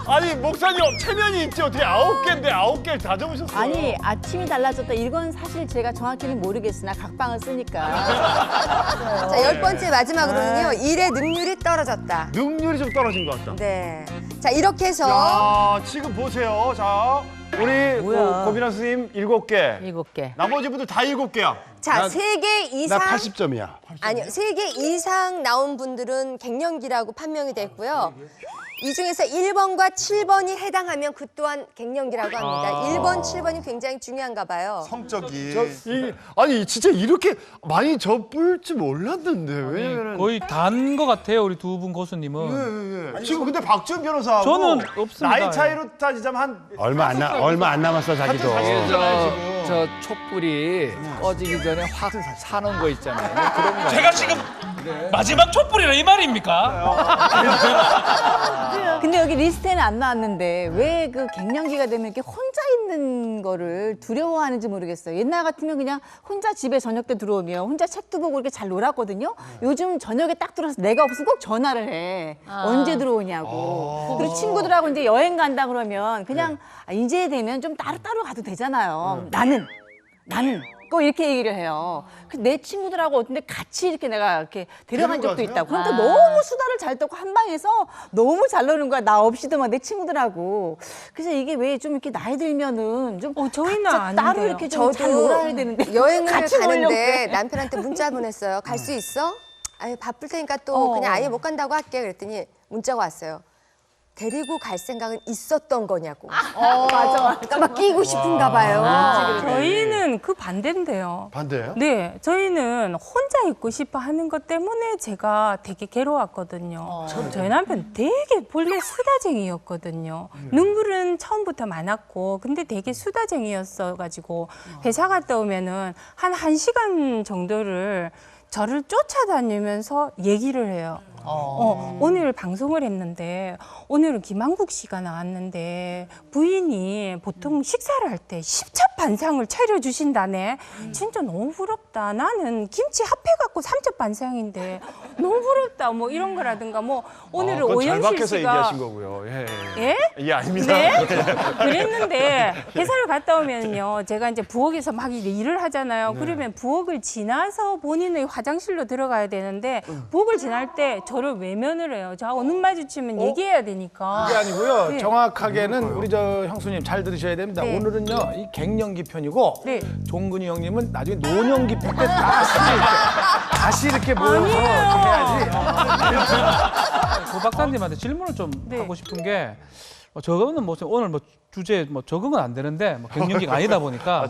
아니 목사님 체면이 있지 어떻게 9개인데 9개를 다 접으셨어요? 아니 아침이 달라졌다. 이건 사실 제가 정확히는 모르겠으나 각방을 쓰니까. 자, 열 번째 마지막으로는요. 일의 능률이 떨어졌다. 능률이 좀 떨어진 것 같다. 네. 자, 이렇게 해서 야 지금 보세요. 자 우리 고민아 스님 7개. 7개. 나머지 분들 다 7개야. 자, 3개 이상 나 80점이야. 아니요. 3개 이상 나온 분들은 갱년기라고 판명이 됐고요. 이 중에서 1번과 7번이 해당하면 그 또한 갱년기라고 합니다. 1번, 7번이 굉장히 중요한가 봐요. 성적이. 아니 진짜 이렇게 많이 접을 줄 몰랐는데 왜냐면은 거의 단 것 같아요, 우리 두 분 고수님은. 예. 지금 근데 박지훈 변호사하고 저는 없습니다. 나이 차이로 따지자면 한 얼마 안 남았어 자기도. 저 촛불이 꺼지기 전에 확 사는 거 있잖아요. 그런 거. 제가 지금 마지막 촛불이라 이 말입니까? 근데 여기 리스트에는 안 나왔는데 왜 그 갱년기가 되면 이렇게 혼자 있는 거를 두려워하는지 모르겠어요. 옛날 같으면 그냥 혼자 집에 저녁 때 들어오면 혼자 책도 보고 이렇게 잘 놀았거든요. 요즘 저녁에 딱 들어와서 내가 없으면 꼭 전화를 해. 언제 들어오냐고. 그리고 친구들하고 이제 여행 간다 그러면 그냥 이제 되면 좀 따로따로 가도 되잖아요. 나는 꼭 이렇게 얘기를 해요. 내 친구들하고 어떤데 같이 이렇게 내가 이렇게 데려간 적도 있다고. 그러니까 너무 수다를 잘 떨고 한 방에서 너무 잘 노는 거야. 나 없이도 막 내 친구들하고. 그래서 이게 왜 좀 이렇게 나이 들면은 좀 저희는 각자 안 따로 돼요. 이렇게 좀 잘 놀아야 되는데 여행을 같이 놀려고 가는데 그래. 남편한테 문자 보냈어요. 갈 수 있어? 아유, 바쁠 테니까 또 그냥 아예 못 간다고 할게. 그랬더니 문자가 왔어요. 데리고 갈 생각은 있었던 거냐고. 맞아. 그러니까 막 끼고 싶은가 봐요. 저희는 그 반대인데요. 반대예요? 네, 저희는 혼자 있고 싶어 하는 것 때문에 제가 되게 괴로웠거든요. 저희 남편 되게 본래 수다쟁이였거든요. 눈물은 처음부터 많았고, 근데 되게 수다쟁이였어가지고 회사 갔다 오면은 한 1시간 정도를 저를 쫓아다니면서 얘기를 해요. 오늘 방송을 했는데 오늘은 김한국 씨가 나왔는데 부인이 보통 식사를 할 때 10첩 반상을 차려주신다네. 진짜 너무 부럽다. 나는 김치 합해갖고 3첩 반상인데 너무 부럽다. 뭐 이런 거라든가 뭐 오늘은 그건 오영실 절박해서 씨가 얘기하신 거고요. 예. 예? 예, 아닙니다. 네? 그랬는데 회사를 갔다 오면요. 제가 이제 부엌에서 막 일을 하잖아요. 그러면 부엌을 지나서 본인의 화장실로 들어가야 되는데 부엌을 지날 때 저희 저를 외면을 해요. 저하고 눈 마주치면 얘기해야 되니까. 그게 아니고요. 네. 정확하게는 우리 저 형수님 잘 들으셔야 됩니다. 네. 오늘은요 이 갱년기 편이고 네. 종근이 형님은 나중에 노년기 편 때 다시 이렇게 모여서 해야지. 고 박사님한테 질문을 좀 하고 싶은 게 저거는 뭐 오늘 뭐 주제 뭐 적응은 안 되는데 뭐 갱년기가 아니다 보니까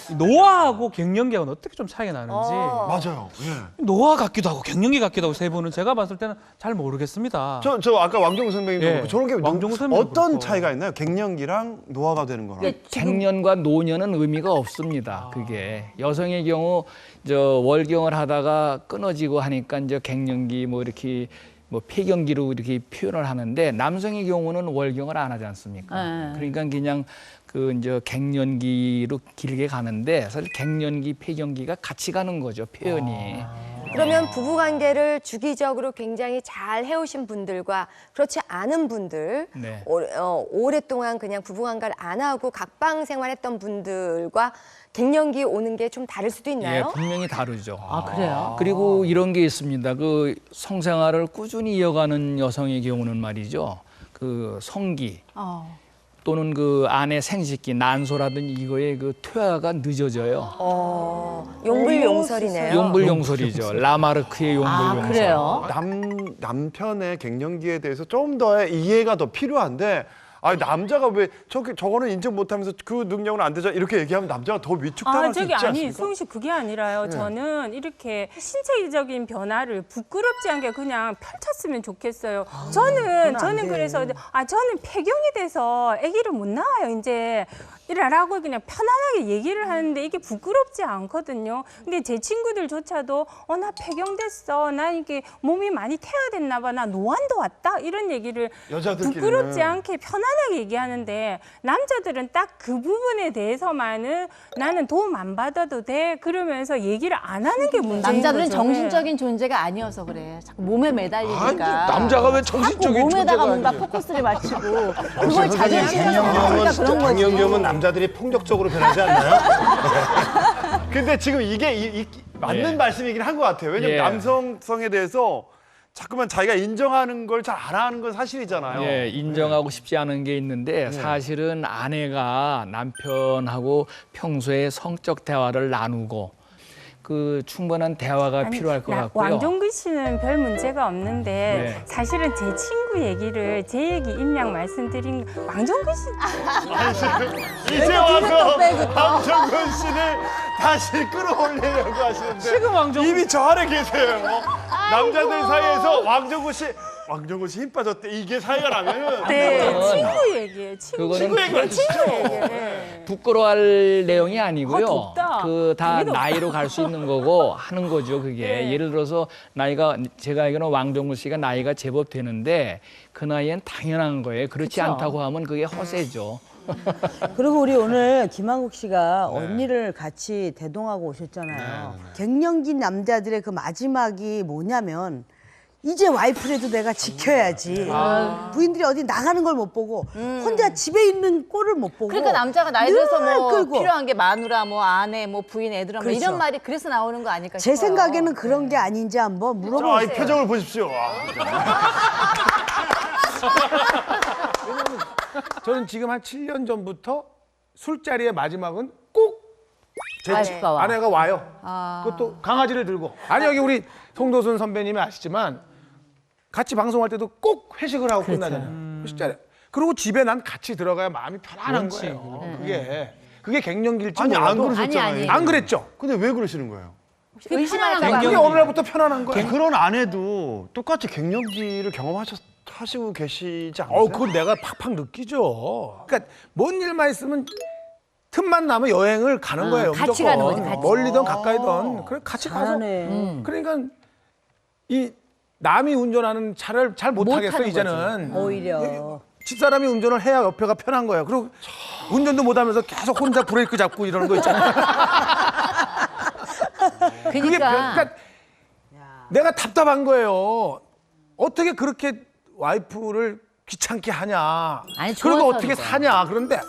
이 노화하고 갱년기하고는 어떻게 좀 차이가 나는지 맞아요. 예. 노화 같기도 하고 갱년기 같기도 하고 세 분은 제가 봤을 때는 잘 모르겠습니다. 저 아까 왕정우 선배님도 예. 그렇고 저런 게 왕정우 선배님도 어떤 그렇고. 차이가 있나요? 갱년기랑 노화가 되는 거랑. 갱년과 노년은 의미가 없습니다. 그게 여성의 경우 저 월경을 하다가 끊어지고 하니까 이제 갱년기 뭐 이렇게 뭐 폐경기로 이렇게 표현을 하는데 남성의 경우는 월경을 안 하지 않습니까? 그러니까 그냥 그 이제 갱년기로 길게 가는데 사실 갱년기, 폐경기가 같이 가는 거죠, 표현이. 그러면 부부관계를 주기적으로 굉장히 잘 해오신 분들과 그렇지 않은 분들, 네. 오랫동안 그냥 부부관계를 안 하고 각방 생활했던 분들과 갱년기 오는 게 좀 다를 수도 예, 있나요? 분명히 다르죠. 아, 그래요? 그리고 이런 게 있습니다. 그 성생활을 꾸준히 이어가는 여성의 경우는 말이죠. 그 성기 또는 그 아내 생식기, 난소라든지 이거에 그 퇴화가 늦어져요. 용불용설이네요. 용불용설이죠. 라마르크의 용불용설. 아, 그래요? 남편의 갱년기에 대해서 좀 더 이해가 더 필요한데 아니 남자가 왜 저거는 인정 못하면서 그 능력은 안 되죠 이렇게 얘기하면 남자가 더 위축당할 수 있지 저기 아니 않습니까? 수홍 씨 그게 아니라요. 저는 이렇게 신체적인 변화를 부끄럽지 않게 그냥 펼쳤으면 좋겠어요. 저는 그래서 저는 폐경이 돼서 아기를 못 낳아요. 이제 이라고 그냥 편안하게 얘기를 하는데 이게 부끄럽지 않거든요. 근데 제 친구들조차도 나 폐경됐어. 나 이게 몸이 많이 퇴화됐나 봐. 나 노안도 왔다. 이런 얘기를 여자들끼리는. 부끄럽지 않게 편안하게 얘기하는데 남자들은 딱 그 부분에 대해서만은 나는 도움 안 받아도 돼. 그러면서 얘기를 안 하는 게 문제인 남자들은 거죠. 정신적인 존재가 아니어서 그래. 자꾸 몸에 매달리니까. 남자가 왜 자꾸 정신적인 몸에다가 존재가 뭔가 아니에요? 포커스를 맞추고 그걸 자존심이 갱년기 그러니까 그런 거지. 오면 남자들이 폭력적으로 변하지 않나요? 근데 지금 이게 맞는 말씀이긴 한 것 같아요. 왜냐면 예. 남성성에 대해서 자꾸만 자기가 인정하는 걸 잘 안 하는 건 사실이잖아요. 예, 인정하고 싶지 않은 게 있는데 사실은 아내가 남편하고 평소에 성적 대화를 나누고 그 충분한 대화가 필요할 것 같고요. 왕종근 씨는 별 문제가 없는데 네. 사실은 제 친구 얘기를 제 얘기 인양 말씀드린 왕종근 씨 이제 와서 왕정근 씨를 다시 끌어올리려고 하시는데 지금 왕정근 이미 저 아래 계세요. 남자들 사이에서 왕정근 씨 힘 빠졌대. 이게 사이가 나면은 친구 얘기예요. 그거는 얘기 맞으시죠? 부끄러워할 내용이 아니고요. 덥다. 그 다 되게 덥다. 나이로 갈 수 있는 거고 하는 거죠. 그게 예를 들어서 나이가 제가 알기로는 왕정근 씨가 나이가 제법 되는데 그 나이엔 당연한 거예요. 그렇지 않다고 하면 그게 허세죠. 그리고 우리 오늘 김한국 씨가 언니를 같이 대동하고 오셨잖아요. 갱년기 남자들의 그 마지막이 뭐냐면 이제 와이프라도 내가 지켜야지. 부인들이 어디 나가는 걸 못 보고 혼자 집에 있는 꼴을 못 보고. 그러니까 남자가 나이 들어서 늘 뭐 끌고. 필요한 게 마누라, 뭐 아내, 뭐 부인, 애들아 뭐 그렇죠. 이런 말이 그래서 나오는 거 아닐까 제 싶어요. 생각에는 그런 게 아닌지 한번 이 물어보세요. 표정을 보십시오. 저는 지금 한 7년 전부터 술자리의 마지막은 꼭 제 아내가 와요. 그것도 강아지를 들고. 아니 여기 우리 송도순 선배님이 아시지만 같이 방송할 때도 꼭 회식을 하고 끝나잖아요. 회식 자리. 그리고 집에 난 같이 들어가야 마음이 편안한 거예요. 그게 갱년기일지 아니 안 몰라도 그러셨잖아요. 안 그랬죠. 근데 왜 그러시는 거예요? 의심하는 그게 어느 날부터 편안한 거예요. 그런 아내도 똑같이 갱년기를 경험하시고 계시지 않으세요? 그건 내가 팍팍 느끼죠. 그러니까 뭔 일만 있으면 틈만 나면 여행을 가는 거예요. 같이 무조건. 가는 거지, 같이. 멀리든 가까이든. 그래 같이 가서. 잘하네. 그러니까 이 남이 운전하는 차를 잘 못하겠어 이제는. 오히려. 집사람이 운전을 해야 옆에가 편한 거예요. 그리고 운전도 못하면서 계속 혼자 브레이크 잡고 이러는 거 있잖아요. 그게 그러니까 내가 답답한 거예요. 어떻게 그렇게 와이프를 귀찮게 하냐. 아니, 그리고 좋아서 어떻게 하는 거야. 사냐. 그런데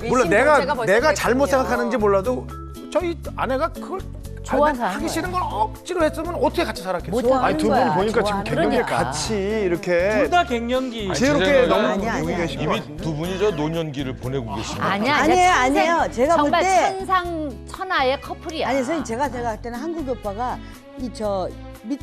몰라 의심 자체가 내가 벌써 잘못 됐군요. 생각하는지 몰라도 저희 아내가 그걸 좋아서 하는 하기 거야. 싫은 걸 억지로 했으면 어떻게 같이 살았겠어? 못하는 아니 두 분이 거야. 보니까 지금 좋아하는 갱년기에 거니까. 같이 이렇게 둘 다 갱년기. 지혜롭게 너무 아니야, 보고 아니야. 계신 거 이미 두 분이 저 노년기를 보내고 계시네요. 아니야, 아니에요, 아니에요. 제가 볼 정말 때 천상 천하의 커플이야. 아니 선생님 제가 할 때는 한국 오빠가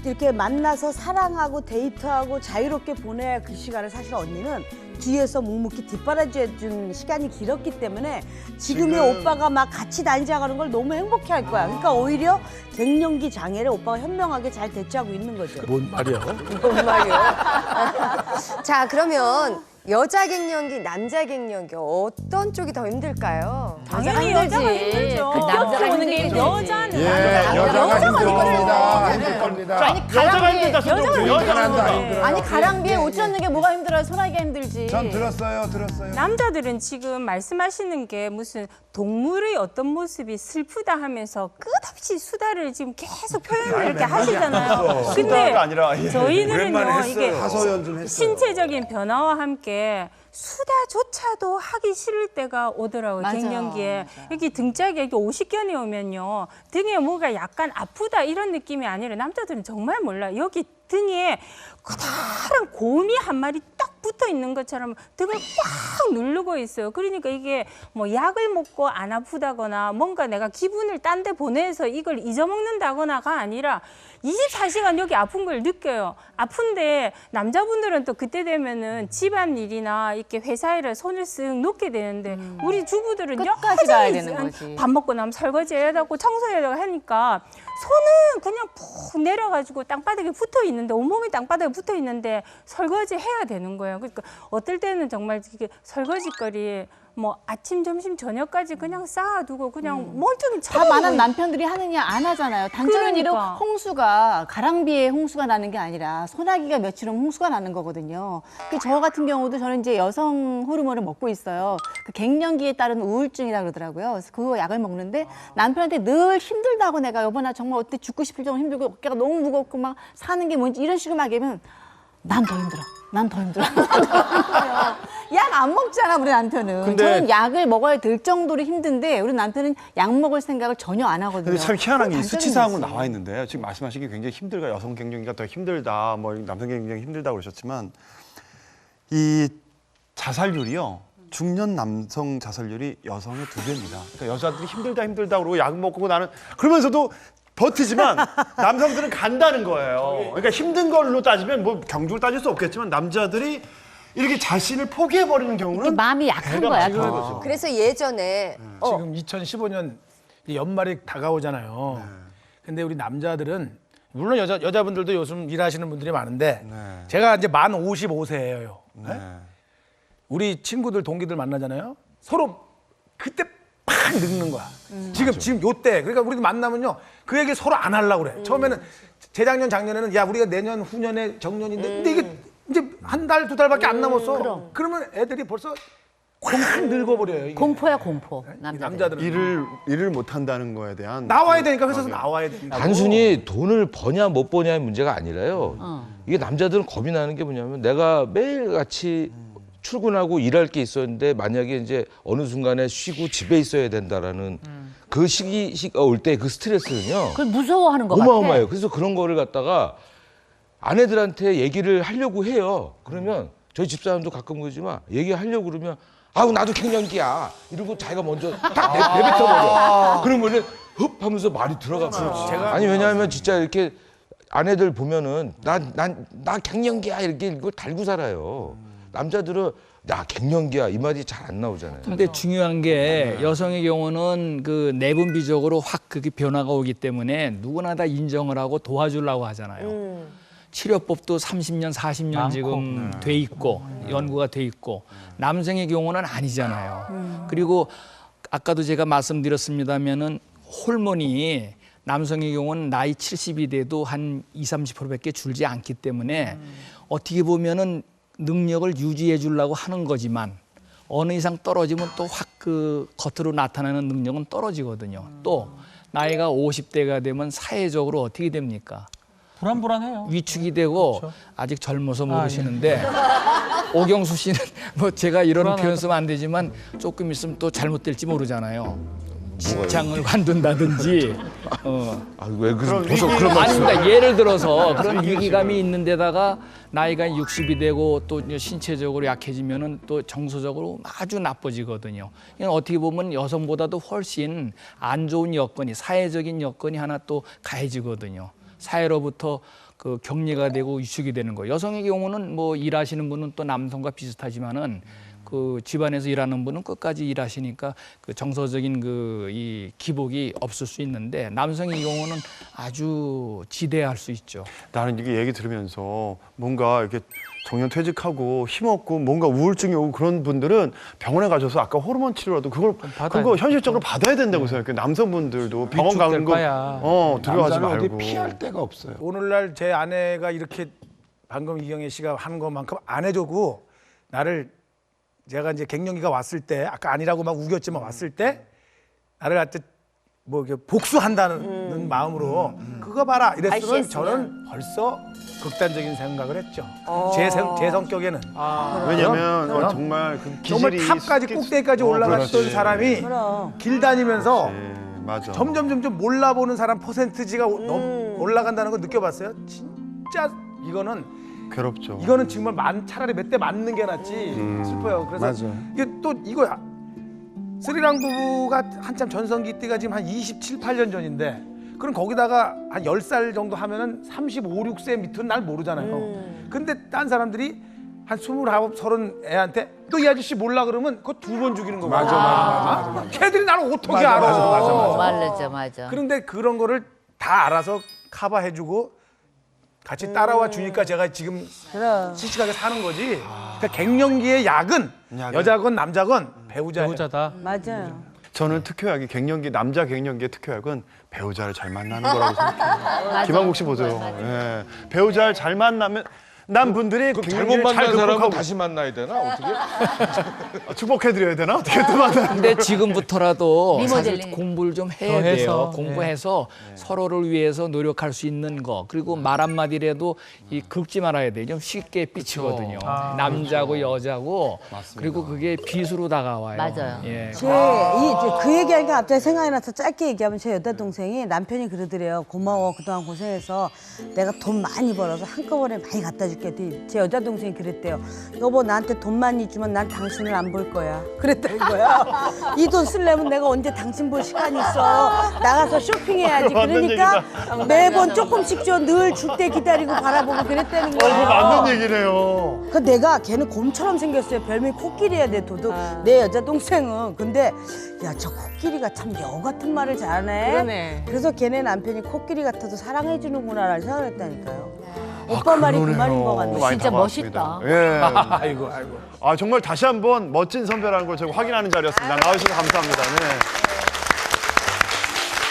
이렇게 만나서 사랑하고 데이트하고 자유롭게 보내야 그 시간을 사실 언니는 뒤에서 묵묵히 뒷바라지해준 시간이 길었기 때문에 지금의 오빠가 막 같이 다니자고 걸 너무 행복해할 거야. 그러니까 오히려 갱년기 장애를 오빠가 현명하게 잘 대처하고 있는 거죠. 뭔 말이야? 뭔 말이요? 자, 그러면 여자 갱년기, 남자 갱년기 어떤 쪽이 더 힘들까요? 당연히 여자가 힘들죠. 그 남자가 오는 게 힘들지. 여자는 여자가 힘듭니다. 힘들 네. 겁니다. 아니 여자가 가랑비에 힘들다 소리 여자가 힘들다. 아니 가랑비에 옷 젖는 게 뭐가 힘들어요? 소나기가 힘들지. 전 들었어요. 남자들은 지금 말씀하시는 게 무슨 동물의 어떤 모습이 슬프다 하면서 끝없이 수다를 지금 계속 표현을 이렇게 하시잖아요. 수다가 근데 아니라 예. 저희는요 이게 하소연 좀 했어요. 신체적인 변화와 함께 수다조차도 하기 싫을 때가 오더라고요. 맞아, 갱년기에 맞아. 이렇게 등짝에 이렇게 오십견이 오면요 등에 뭐가 약간 아프다 이런 느낌이 아니라 남자들은 정말 몰라요. 여기 등에 커다란 곰이 한 마리 딱 붙어 있는 것처럼 등을 꽉 누르고 있어요. 그러니까 이게 뭐 약을 먹고 안 아프다거나 뭔가 내가 기분을 딴 데 보내서 이걸 잊어먹는다거나가 아니라 24시간 여기 아픈 걸 느껴요. 아픈데 남자분들은 또 그때 되면은 집안일이나 이렇게 회사 일에 손을 쓱 놓게 되는데 우리 주부들은 끝까지 가야 되는 거지. 밥 먹고 나면 설거지해야 되고 청소해야 되고 하니까 손은 그냥 푹 내려가지고 땅바닥에 붙어 있는데 온몸이 땅바닥에 붙어 있는데 설거지 해야 되는 거예요. 그러니까 어떨 때는 정말 이게 설거지거리 뭐 아침, 점심, 저녁까지 그냥 쌓아두고 그냥 멀쩡히 다 쳐다보고 많은 남편들이 하느냐 안 하잖아요. 단점은 이런 그러니까. 홍수가 가랑비에 홍수가 나는 게 아니라 소나기가 며칠 오면 홍수가 나는 거거든요. 저 같은 경우도 저는 이제 여성 호르몬을 먹고 있어요. 그 갱년기에 따른 우울증이라 그러더라고요. 그래서 그 약을 먹는데 남편한테 늘 힘들다고 내가 여보 나 정말 어때 죽고 싶을 정도로 힘들고 어깨가 너무 무겁고 막 사는 게 뭔지 이런 식으로 막 얘기하면 난 더 힘들어. 난 더 힘들어. 약 안 먹잖아 우리 남편은. 근데- 저는 약을 먹어야 될 정도로 힘든데 우리 남편은 약 먹을 생각을 전혀 안 하거든요. 근데 참 희한한 게 이 그건 수치사항으로 단점이지. 나와 있는데 지금 말씀하신 게 굉장히 힘들다. 여성 갱년기가 더 힘들다. 뭐 남성 갱년기 힘들다고 그러셨지만 이 자살률이요. 중년 남성 자살률이 여성의 2배입니다. 그러니까 여자들이 힘들다 그러고 약 먹고 나는 그러면서도 버티지만 남성들은 간다는 거예요. 그러니까 힘든 걸로 따지면 뭐 경주를 따질 수 없겠지만 남자들이 이렇게 자신을 포기해버리는 경우는 마음이 약한 배가 거야. 많이 더. 거죠. 그래서 예전에 지금 2015년 연말이 다가오잖아요. 근데 우리 남자들은 물론 여자분들도 요즘 일하시는 분들이 많은데 제가 이제 만 55세예요. 우리 친구들 동기들 만나잖아요. 서로 그때 팍 늙는 거야. 지금 요때 그러니까 우리 만나면요 그 얘기 서로 안 하려고 그래. 처음에는 재작년 작년에는 야 우리가 내년 후년에 정년인데 근데 이게 이제 한 달 두 달밖에 안 남았어. 그러면 애들이 벌써 확 늙어버려요. 이게. 공포야 공포. 이 남자들. 남자들은 일을 못 한다는 거에 대한 나와야 되니까 회사에서 나와야 되니까. 단순히 돈을 버냐 못 버냐의 문제가 아니라요. 이게 남자들은 겁이 나는 게 뭐냐면 내가 매일같이 출근하고 일할 게 있었는데 만약에 이제 어느 순간에 쉬고 집에 있어야 된다라는 그 시기가 올 때 그 스트레스는요. 그걸 무서워하는 거 같아. 어마어마해요. 그래서 그런 거를 갖다가 아내들한테 얘기를 하려고 해요. 그러면 저희 집사람도 가끔 그러지만 얘기하려고 그러면 아우 나도 갱년기야 이러고 자기가 먼저 딱 내뱉어버려. 그러면은 흡 하면서 말이 들어가고 아니 왜냐하면 진짜 이렇게 아내들 보면은 나 갱년기야 이렇게 이걸 달고 살아요. 남자들은 야 갱년기야 이 말이 잘 안 나오잖아요. 근데 중요한 게 여성의 경우는 그 내분비적으로 확 그게 변화가 오기 때문에 누구나 다 인정을 하고 도와주려고 하잖아요. 치료법도 30년, 40년 지금 돼 있고 연구가 돼 있고 남성의 경우는 아니잖아요. 그리고 아까도 제가 말씀드렸습니다면은 호르몬이 남성의 경우는 나이 70이 돼도 한 20-30%밖에 줄지 않기 때문에 어떻게 보면은 능력을 유지해 주려고 하는 거지만 어느 이상 떨어지면 또 확 그 겉으로 나타나는 능력은 떨어지거든요. 또 나이가 50대가 되면 사회적으로 어떻게 됩니까? 불안불안해요. 위축이 되고 아직 젊어서 모르시는데 오경수 씨는 뭐 제가 이런 불안하다. 표현 쓰면 안 되지만 조금 있으면 또 잘못될지 모르잖아요. 직장을 관둔다든지 왜 그런 아닙니다. 예를 들어서 그런 위기감이 있는 데다가 나이가 60이 되고 또 이제 신체적으로 약해지면은 또 정서적으로 아주 나빠지거든요. 이건 어떻게 보면 여성보다도 훨씬 안 좋은 여건이, 사회적인 여건이 하나 또 가해지거든요. 사회로부터 그 격리가 되고 위축이 되는 거예요. 여성의 경우는 뭐 일하시는 분은 또 남성과 비슷하지만은 그 집안에서 일하는 분은 끝까지 일하시니까 그 정서적인 그 이 기복이 없을 수 있는데 남성의 경우는 아주 지대할 수 있죠. 나는 이게 얘기 들으면서 뭔가 이렇게 정년 퇴직하고 힘없고 뭔가 우울증이 오고 그런 분들은 병원에 가셔서 아까 호르몬 치료라도 그거 현실적으로 받아야 된다고 생각해요. 남성분들도 병원 가는 거 두려워하지 남자는 어디 말고. 피할 데가 없어요. 오늘날 제 아내가 이렇게 방금 이경혜 씨가 하는 것만큼 안 해주고 나를 제가 이제 갱년기가 왔을 때 아까 아니라고 막 우겼지만 왔을 때 나를 갖다 뭐 이렇게 복수한다는 마음으로 그거 봐라 이랬으면 아이씨했으면. 저는 벌써 극단적인 생각을 했죠. 제 성격에는 왜냐면 그럼. 정말 그 정말 기질이 탑까지 꼭대기까지 올라갔던 그렇지. 사람이 그럼. 길 다니면서 맞아. 점점 몰라보는 사람 퍼센트지가 올라간다는 거 느껴봤어요. 진짜 괴롭죠. 이거는 정말 차라리 몇 대 맞는 게 낫지 슬퍼요. 그래서 맞아. 이게 또 이거야. 스리랑 부부가 한참 전성기 때가 지금 한 27, 8년 전인데 그럼 거기다가 한 10살 정도 하면은 35, 6세 밑은 날 모르잖아요. 근데 딴 사람들이 한 29, 30 애한테 또 이 아저씨 몰라 그러면 그거 2번 죽이는 거고. 맞아. 걔들이 나를 어떻게 알아. 맞아. 그런데 그런 거를 다 알아서 커버해주고 같이 따라와 주니까 제가 지금 씩씩하게 사는 거지. 그러니까 갱년기의 약은 여자건 남자건 배우자다. 맞아요. 저는 특효약이 남자 갱년기의 특효약은 배우자를 잘 만나는 거라고 생각해요. 김한국 씨 보세요. 예. 배우자를 잘 만나면 난 분들이 잘못 갱년기를 잘 만난 사람은 극복하고 다시 만나야 되나 어떻게? 축복해드려야 되나? 어떻게 또 만나는 근데 지금부터라도 사실 리모델링. 공부를 좀 해야 돼요. 공부해서 서로를 위해서 노력할 수 있는 거. 그리고 말 한마디라도 이 긁지 말아야 돼요. 좀 쉽게 삐치거든요. 남자고 여자고 그리고 그게 비수로 다가와요. 맞아요. 예. 그 얘기하니까 갑자기 생각이 나서 짧게 얘기하면 제 여자 동생이 남편이 그러더래요. 고마워 그동안 고생해서 내가 돈 많이 벌어서 한꺼번에 많이 갖다 줄게. 제 여자 동생이 그랬대요. 여보 나한테 돈 많이 주면 난 당신을 안 볼 거야. 그랬다는 거야. 이 돈 쓰려면 내가 언제 당신 볼 시간이 있어. 나가서 쇼핑해야지. 그러니까 매번 조금씩 줘. 늘 줄 때 기다리고 바라보고 그랬다는 거야. 그거 맞는 얘기네요. 그 내가 걔는 곰처럼 생겼어요. 별명이 코끼리야 내 도둑. 내 여자 동생은. 근데 야 저 코끼리가 참 여우 같은 말을 잘하네. 그러네. 그래서 걔네 남편이 코끼리 같아도 사랑해 주는구나라는 생각을 했다니까요. 오빠 말이 그 말인 것 같네. 많이 진짜 다가왔습니다. 멋있다. 예. 아이고. 정말 다시 한번 멋진 선배라는 걸 제가 확인하는 자리였습니다. 나와주셔서 감사합니다. 네.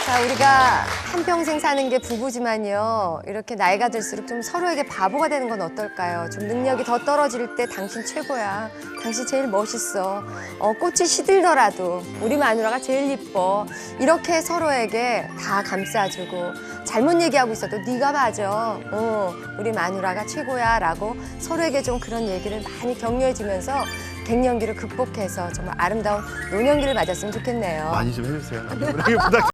자, 우리가 한평생 사는 게 부부지만요. 이렇게 나이가 들수록 좀 서로에게 바보가 되는 건 어떨까요? 좀 능력이 더 떨어질 때 당신 최고야. 당신 제일 멋있어. 꽃이 시들더라도 우리 마누라가 제일 이뻐. 이렇게 서로에게 다 감싸주고 잘못 얘기하고 있어도 네가 맞아. 우리 마누라가 최고야 라고 서로에게 좀 그런 얘기를 많이 격려해주면서 갱년기를 극복해서 정말 아름다운 노년기를 맞았으면 좋겠네요. 많이 좀 해주세요. 부탁